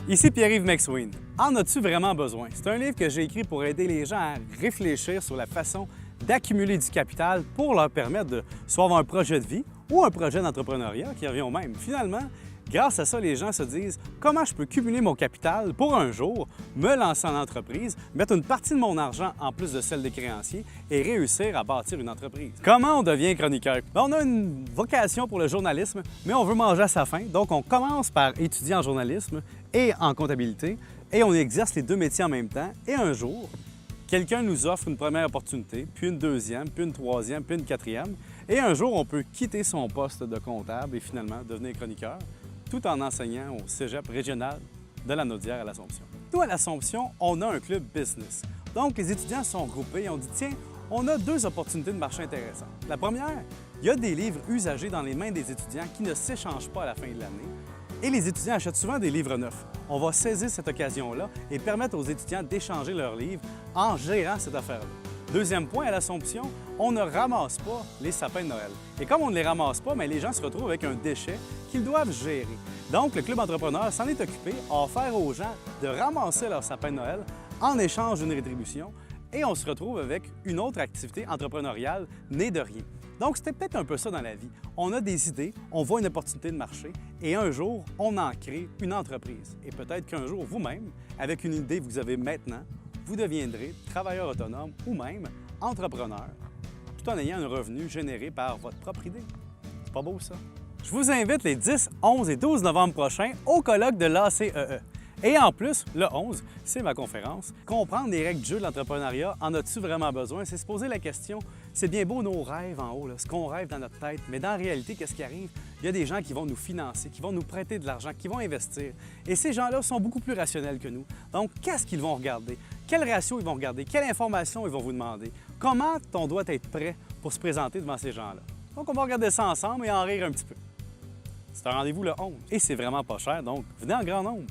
Ici Pierre-Yves McSween. En as-tu vraiment besoin? C'est un livre que j'ai écrit pour aider les gens à réfléchir sur la façon d'accumuler du capital pour leur permettre de soit avoir un projet de vie ou un projet d'entrepreneuriat qui revient au même. Finalement, grâce à ça, les gens se disent comment je peux cumuler mon capital pour un jour, me lancer en entreprise, mettre une partie de mon argent en plus de celle des créanciers et réussir à bâtir une entreprise. Comment on devient chroniqueur? On a une vocation pour le journalisme, mais on veut manger à sa faim. Donc, on commence par étudier en journalisme et en comptabilité et on exerce les deux métiers en même temps. Et un jour, quelqu'un nous offre une première opportunité, puis une deuxième, puis une troisième, puis une quatrième. Et un jour, on peut quitter son poste de comptable et finalement devenir chroniqueur, tout en enseignant au cégep régional de la Naudière à l'Assomption. Nous, à l'Assomption, on a un club business. Donc, les étudiants sont groupés et on dit « Tiens, on a deux opportunités de marché intéressantes. » La première, il y a des livres usagés dans les mains des étudiants qui ne s'échangent pas à la fin de l'année. Et les étudiants achètent souvent des livres neufs. On va saisir cette occasion-là et permettre aux étudiants d'échanger leurs livres en gérant cette affaire-là. Deuxième point, à l'Assomption, on ne ramasse pas les sapins de Noël. Et comme on ne les ramasse pas, les gens se retrouvent avec un déchet qu'ils doivent gérer. Donc, le Club Entrepreneur s'en est occupé, a offert aux gens de ramasser leurs sapins de Noël en échange d'une rétribution et on se retrouve avec une autre activité entrepreneuriale née de rien. Donc, c'était peut-être un peu ça dans la vie. On a des idées, on voit une opportunité de marché et un jour, on en crée une entreprise. Et peut-être qu'un jour, vous-même, avec une idée que vous avez maintenant, vous deviendrez travailleur autonome ou même entrepreneur, tout en ayant un revenu généré par votre propre idée. C'est pas beau, ça? Je vous invite les 10, 11 et 12 novembre prochains au colloque de l'ACEE. Et en plus, le 11, c'est ma conférence. Comprendre les règles du jeu de l'entrepreneuriat, en as-tu vraiment besoin? C'est se poser la question, c'est bien beau nos rêves en haut, là, ce qu'on rêve dans notre tête, mais dans la réalité, qu'est-ce qui arrive? Il y a des gens qui vont nous financer, qui vont nous prêter de l'argent, qui vont investir. Et ces gens-là sont beaucoup plus rationnels que nous. Donc, qu'est-ce qu'ils vont regarder? Quel ratio ils vont regarder? Quelle information ils vont vous demander? Comment on doit être prêt pour se présenter devant ces gens-là? Donc, on va regarder ça ensemble et en rire un petit peu. C'est un rendez-vous le 11. Et c'est vraiment pas cher, donc venez en grand nombre.